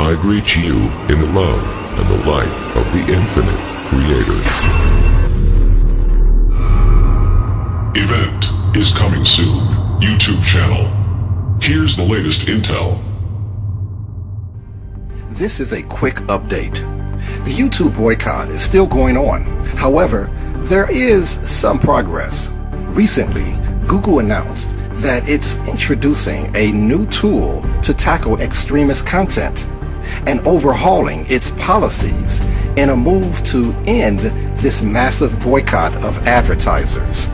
I greet you in the love and the light of the infinite Creator. Event is coming soon. YouTube channel. Here's the latest intel. This is a quick update. The YouTube boycott is still going on. However, there is some progress. Recently, Google announced that it's introducing a new tool to tackle extremist content and overhauling its policies in a move to end this massive boycott of advertisers.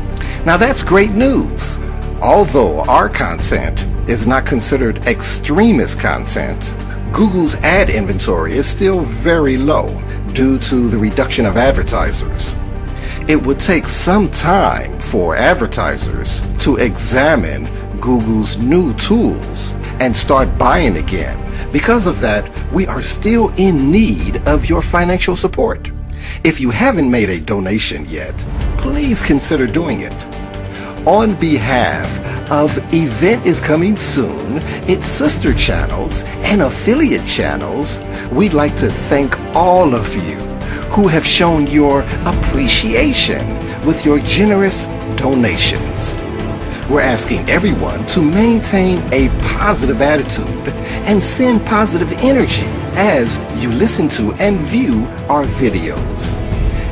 Now that's great news. Although our content is not considered extremist content, Google's ad inventory is still very low due to the reduction of advertisers. It would take some time for advertisers to examine Google's new tools and start buying again. Because of that, we are still in need of your financial support. If you haven't made a donation yet, please consider doing it. On behalf of Event is Coming Soon, its sister channels and affiliate channels, we'd like to thank all of you who have shown your appreciation with your generous donations. We're asking everyone to maintain a positive attitude and send positive energy as you listen to and view our videos.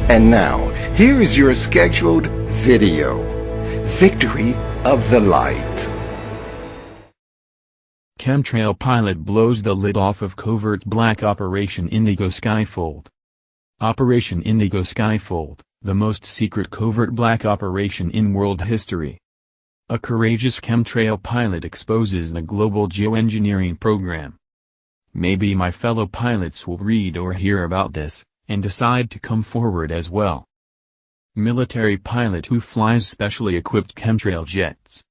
And now, here is your scheduled video. Victory of the Light. Chemtrail pilot blows the lid off of covert black Operation Indigo Skyfold. Operation Indigo Skyfold, the most secret covert black operation in world history. A courageous chemtrail pilot exposes the global geoengineering program. Maybe my fellow pilots will read or hear about this, and decide to come forward as well. Military pilot who flies specially equipped chemtrail jets.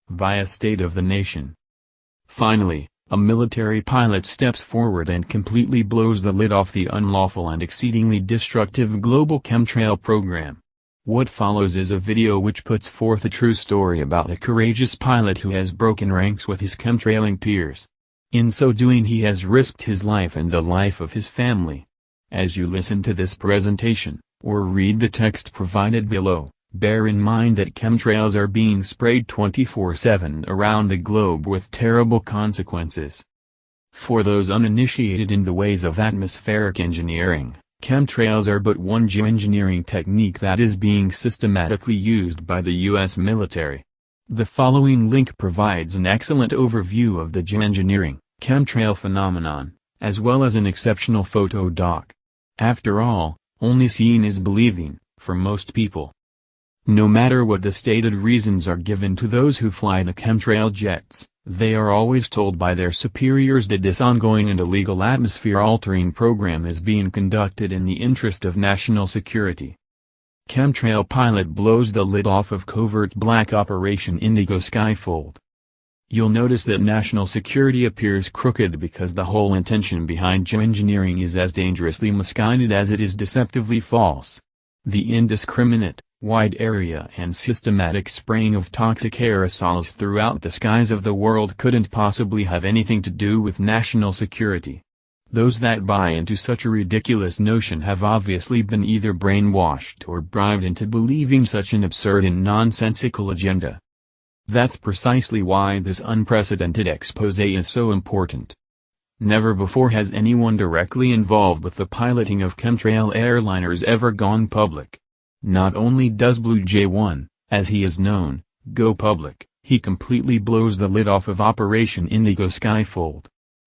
Via State of the Nation. Finally, a military pilot steps forward and completely blows the lid off the unlawful and exceedingly destructive global chemtrail program. What follows is a video which puts forth a true story about a courageous pilot who has broken ranks with his chemtrailing peers. In so doing, he has risked his life and the life of his family. As you listen to this presentation, or read the text provided below, bear in mind that chemtrails are being sprayed 24/7 around the globe with terrible consequences. For those uninitiated in the ways of atmospheric engineering, chemtrails are but one geoengineering technique that is being systematically used by the U.S. military. The following link provides an excellent overview of the geoengineering, chemtrail phenomenon, as well as an exceptional photo doc. After all, only seeing is believing, for most people. No matter what the stated reasons are given to those who fly the chemtrail jets, they are always told by their superiors that this ongoing and illegal atmosphere-altering program is being conducted in the interest of national security. Chemtrail pilot blows the lid off of covert black Operation Indigo Skyfold. You'll notice that national security appears crooked because the whole intention behind geoengineering is as dangerously misguided as it is deceptively false. The indiscriminate, wide area and systematic spraying of toxic aerosols throughout the skies of the world couldn't possibly have anything to do with national security. Those that buy into such a ridiculous notion have obviously been either brainwashed or bribed into believing such an absurd and nonsensical agenda. That's precisely why this unprecedented expose is so important. Never before has anyone directly involved with the piloting of chemtrail airliners ever gone public. Not only does Blue J1, as he is known, go public, he completely blows the lid off of Operation Indigo Skyfold.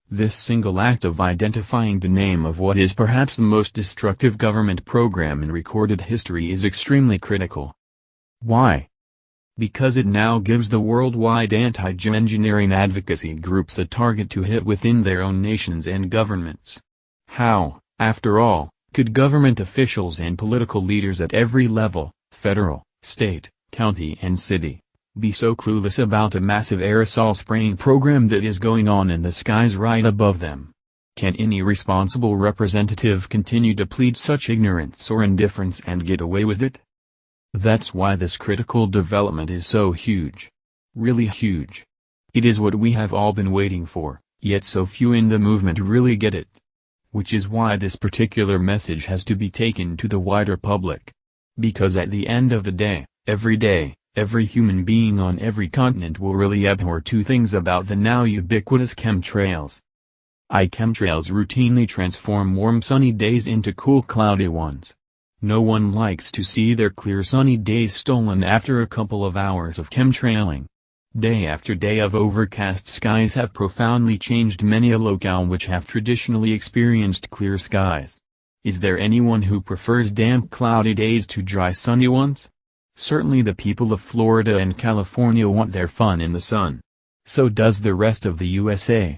This single act of identifying the name of what is perhaps the most destructive government program in recorded history is extremely critical. Why? Because it now gives the worldwide anti-geoengineering advocacy groups a target to hit within their own nations and governments. How, after all, could government officials and political leaders at every level, federal, state, county and city, be so clueless about a massive aerosol spraying program that is going on in the skies right above them? Can any responsible representative continue to plead such ignorance or indifference and get away with it? That's why this critical development is so huge. Really huge. It is what we have all been waiting for, Yet so few in the movement really get it. Which is why this particular message has to be taken to the wider public. Because at the end of the day, every human being on every continent will really abhor two things about the now ubiquitous chemtrails. Chemtrails routinely transform warm sunny days into cool cloudy ones. No one likes to see their clear sunny days stolen after a couple of hours of chemtrailing. Day after day of overcast skies have profoundly changed many a locale which have traditionally experienced clear skies. Is there anyone who prefers damp cloudy days to dry sunny ones? Certainly the people of Florida and California want their fun in the sun. So does the rest of the USA.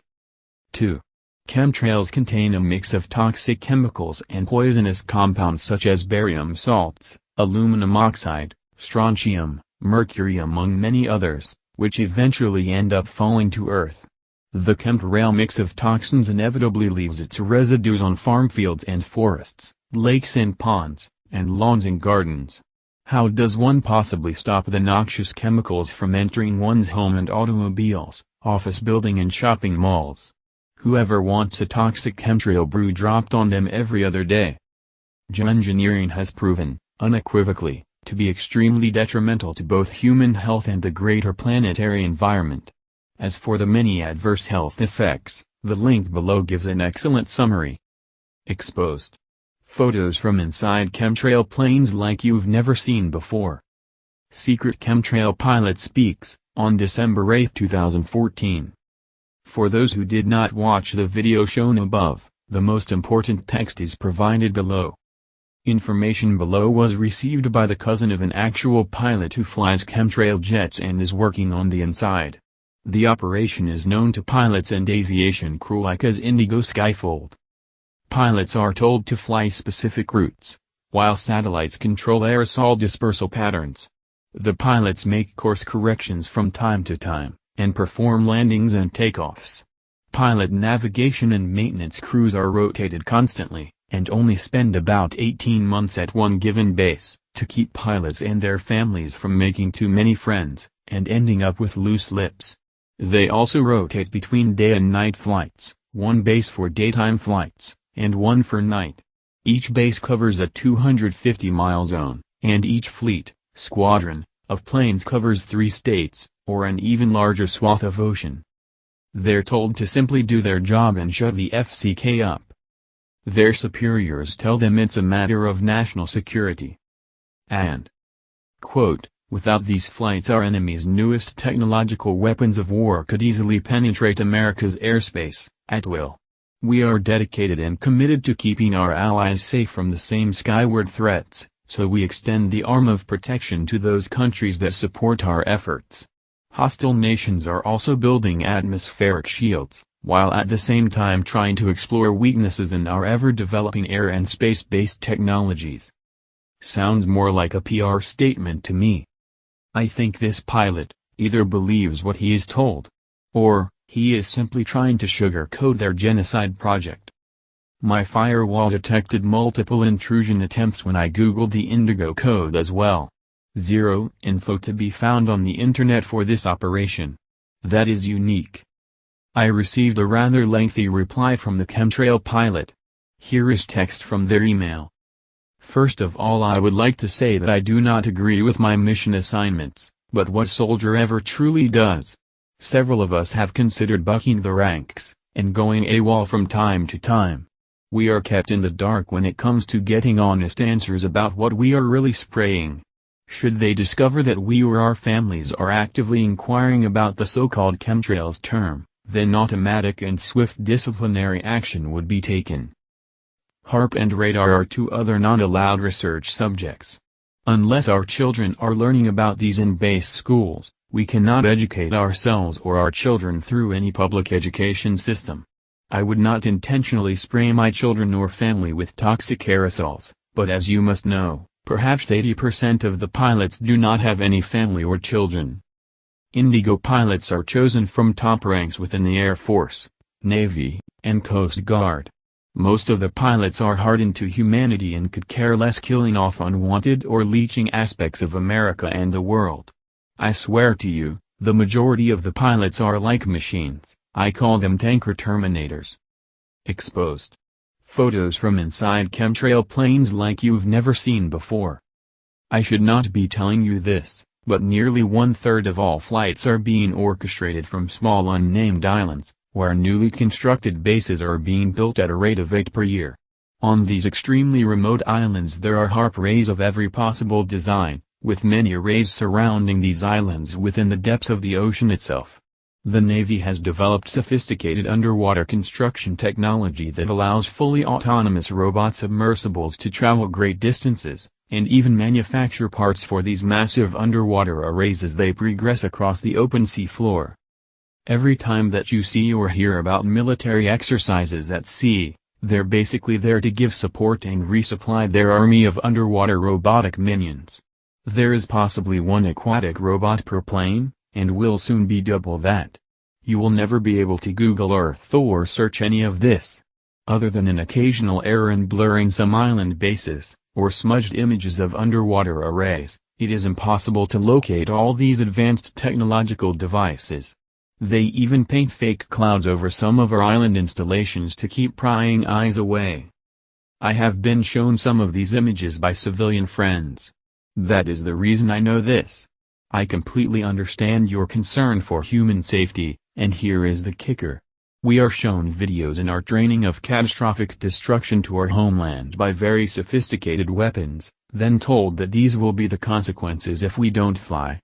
2. Chemtrails contain a mix of toxic chemicals and poisonous compounds such as barium salts, aluminum oxide, strontium, mercury among many others, which eventually end up falling to Earth. The chemtrail mix of toxins inevitably leaves its residues on farm fields and forests, lakes and ponds, and lawns and gardens. How does one possibly stop the noxious chemicals from entering one's home and automobiles, office building and shopping malls? Whoever wants a toxic chemtrail brew dropped on them every other day? Geoengineering has proven, unequivocally, to be extremely detrimental to both human health and the greater planetary environment. As for the many adverse health effects, the link below gives an excellent summary. Exposed. Photos from inside chemtrail planes like you've never seen before. Secret chemtrail pilot speaks, on December 8, 2014. For those who did not watch the video shown above, the most important text is provided below. Information below was received by the cousin of an actual pilot who flies chemtrail jets and is working on the inside. The operation is known to pilots and aviation crew alike as Indigo Skyfold. Pilots are told to fly specific routes, while satellites control aerosol dispersal patterns. The pilots make course corrections from time to time, and perform landings and takeoffs. Pilot navigation and maintenance crews are rotated constantly, and only spend about 18 months at one given base, to keep pilots and their families from making too many friends, and ending up with loose lips. They also rotate between day and night flights, one base for daytime flights, and one for night. Each base covers a 250-mile zone, and each fleet, squadron, of planes covers 3 states, or an even larger swath of ocean. They're told to simply do their job and shut the FCK up. Their superiors tell them it's a matter of national security. And, quote, without these flights our enemy's newest technological weapons of war could easily penetrate America's airspace, at will. We are dedicated and committed to keeping our allies safe from the same skyward threats, so we extend the arm of protection to those countries that support our efforts. Hostile nations are also building atmospheric shields, while at the same time trying to explore weaknesses in our ever-developing air and space-based technologies. Sounds more like a PR statement to me. I think this pilot either believes what he is told, or he is simply trying to sugarcoat their genocide project. My firewall detected multiple intrusion attempts when I googled the Indigo code as well. Zero info to be found on the internet for this operation. That is unique. I received a rather lengthy reply from the chemtrail pilot. Here is text from their email. First of all, I would like to say that I do not agree with my mission assignments, but what soldier ever truly does? Several of us have considered bucking the ranks, and going AWOL from time to time. We are kept in the dark when it comes to getting honest answers about what we are really spraying. Should they discover that we or our families are actively inquiring about the so-called chemtrails term, then automatic and swift disciplinary action would be taken. HARP and radar are 2 other non-allowed research subjects. Unless our children are learning about these in base schools, we cannot educate ourselves or our children through any public education system. I would not intentionally spray my children or family with toxic aerosols, but as you must know, perhaps 80% of the pilots do not have any family or children. Indigo pilots are chosen from top ranks within the Air Force, Navy, and Coast Guard. Most of the pilots are hardened to humanity and could care less killing off unwanted or leeching aspects of America and the world. I swear to you, the majority of the pilots are like machines, I call them tanker terminators. Exposed. Photos from inside chemtrail planes like you've never seen before. I should not be telling you this, but nearly 1/3 of all flights are being orchestrated from small unnamed islands, where newly constructed bases are being built at a rate of 8 per year. On these extremely remote islands there are HARP arrays of every possible design, with many arrays surrounding these islands within the depths of the ocean itself. The Navy has developed sophisticated underwater construction technology that allows fully autonomous robot submersibles to travel great distances, and even manufacture parts for these massive underwater arrays as they progress across the open sea floor. Every time that you see or hear about military exercises at sea, they're basically there to give support and resupply their army of underwater robotic minions. There is possibly one aquatic robot per plane, and will soon be double that. You will never be able to Google Earth or search any of this. Other than an occasional error in blurring some island bases, or smudged images of underwater arrays, it is impossible to locate all these advanced technological devices. They even paint fake clouds over some of our island installations to keep prying eyes away. I have been shown some of these images by civilian friends. That is the reason I know this. I completely understand your concern for human safety, and here is the kicker. We are shown videos in our training of catastrophic destruction to our homeland by very sophisticated weapons, then told that these will be the consequences if we don't fly.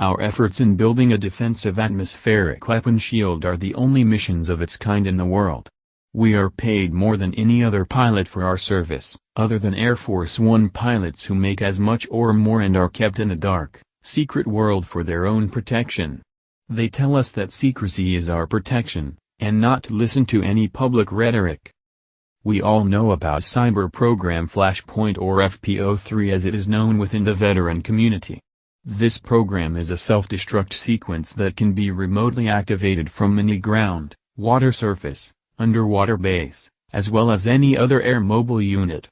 Our efforts in building a defensive atmospheric weapon shield are the only missions of its kind in the world. We are paid more than any other pilot for our service, other than Air Force One pilots who make as much or more and are kept in a dark, secret world for their own protection. They tell us that secrecy is our protection, and not to listen to any public rhetoric. We all know about Cyber Program Flashpoint, or FPO3 as it is known within the veteran community. This program is a self-destruct sequence that can be remotely activated from any ground, water surface, underwater base, as well as any other air mobile unit.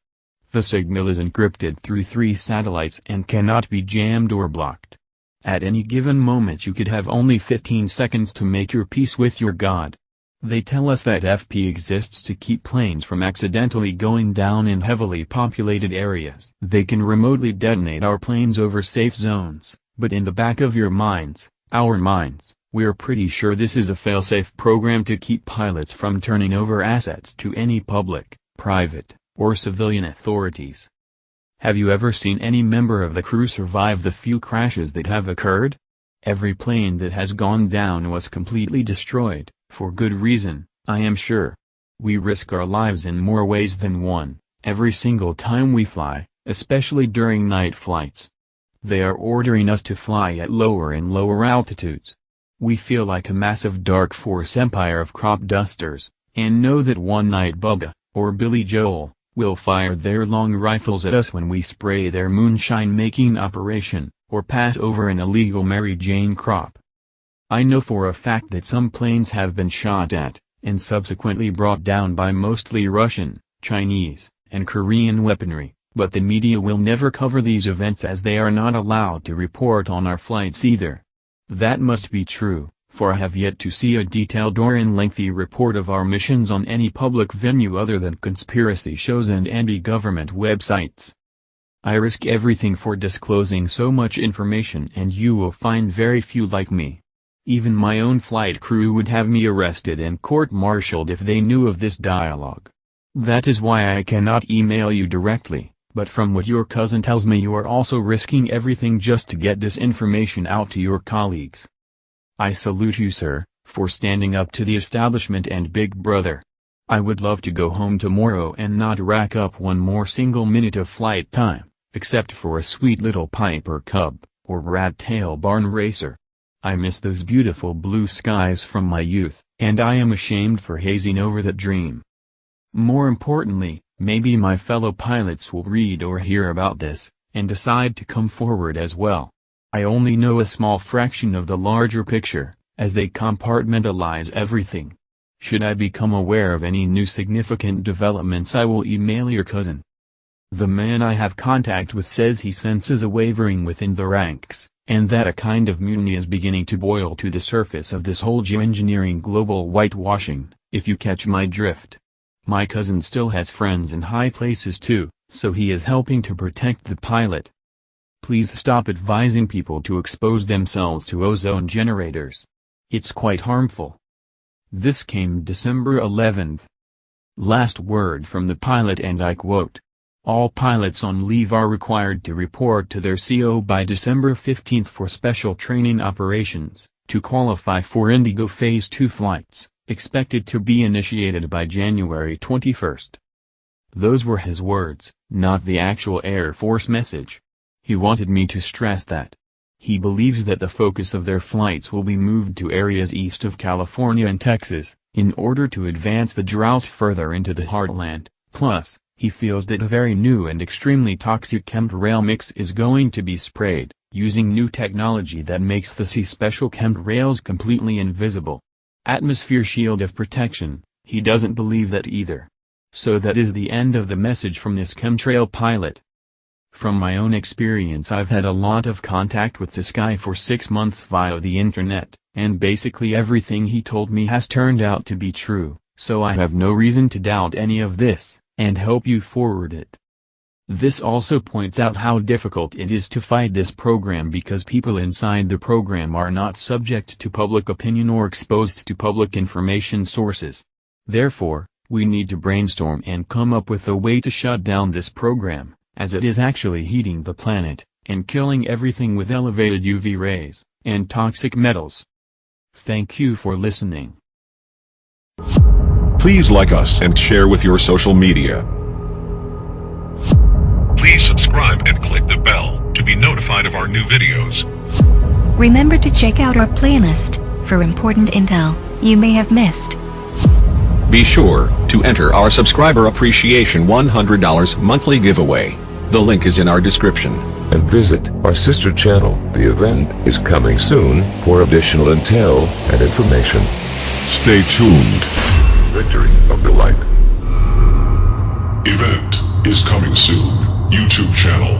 The signal is encrypted through 3 satellites and cannot be jammed or blocked. At any given moment you could have only 15 seconds to make your peace with your God. They tell us that FP exists to keep planes from accidentally going down in heavily populated areas. They can remotely detonate our planes over safe zones, but in the back of your minds, our minds, we're pretty sure this is a fail-safe program to keep pilots from turning over assets to any public, private, or civilian authorities. Have you ever seen any member of the crew survive the few crashes that have occurred? Every plane that has gone down was completely destroyed, for good reason, I am sure. We risk our lives in more ways than one, every single time we fly, especially during night flights. They are ordering us to fly at lower and lower altitudes. We feel like a massive dark force empire of crop dusters, and know that one night Bubba, or Billy Joel, will fire their long rifles at us when we spray their moonshine-making operation, or pass over an illegal Mary Jane crop. I know for a fact that some planes have been shot at, and subsequently brought down by mostly Russian, Chinese, and Korean weaponry, but the media will never cover these events as they are not allowed to report on our flights either. That must be true, for I have yet to see a detailed or lengthy report of our missions on any public venue other than conspiracy shows and anti-government websites. I risk everything for disclosing so much information, and you will find very few like me. Even my own flight crew would have me arrested and court-martialed if they knew of this dialogue. That is why I cannot email you directly, but from what your cousin tells me you are also risking everything just to get this information out to your colleagues. I salute you, sir, for standing up to the establishment and Big Brother. I would love to go home tomorrow and not rack up one more single minute of flight time, except for a sweet little Piper Cub, or rat tail barn racer. I miss those beautiful blue skies from my youth, and I am ashamed for hazing over that dream. More importantly, maybe my fellow pilots will read or hear about this, and decide to come forward as well. I only know a small fraction of the larger picture, as they compartmentalize everything. Should I become aware of any new significant developments, I will email your cousin. The man I have contact with says he senses a wavering within the ranks, and that a kind of mutiny is beginning to boil to the surface of this whole geoengineering global whitewashing, if you catch my drift. My cousin still has friends in high places too, so he is helping to protect the pilot. Please stop advising people to expose themselves to ozone generators. It's quite harmful. This came December 11th. Last word from the pilot, and I quote, "All pilots on leave are required to report to their CO by December 15th for special training operations, to qualify for Indigo Phase 2 flights, expected to be initiated by January 21st. Those were his words, not the actual Air Force message. He wanted me to stress that. He believes that the focus of their flights will be moved to areas east of California and Texas, in order to advance the drought further into the heartland. Plus, he feels that a very new and extremely toxic chemtrail mix is going to be sprayed, using new technology that makes the special chemtrails completely invisible. Atmosphere shield of protection." He doesn't believe that either. So that is the end of the message from this chemtrail pilot. From my own experience, I've had a lot of contact with this guy for 6 months via the internet, and basically everything he told me has turned out to be true, so I have no reason to doubt any of this, and hope you forward it. This also points out how difficult it is to fight this program because people inside the program are not subject to public opinion or exposed to public information sources. Therefore, we need to brainstorm and come up with a way to shut down this program, as it is actually heating the planet, and killing everything with elevated UV rays, and toxic metals. Thank you for listening. Please like us and share with your social media. Please subscribe and click the bell to be notified of our new videos. Remember to check out our playlist for important intel you may have missed. Be sure to enter our subscriber appreciation $100 monthly giveaway. The link is in our description. And visit our sister channel. The event is coming soon for additional intel and information. Stay tuned. Victory of the Light. Event is coming soon. YouTube channel.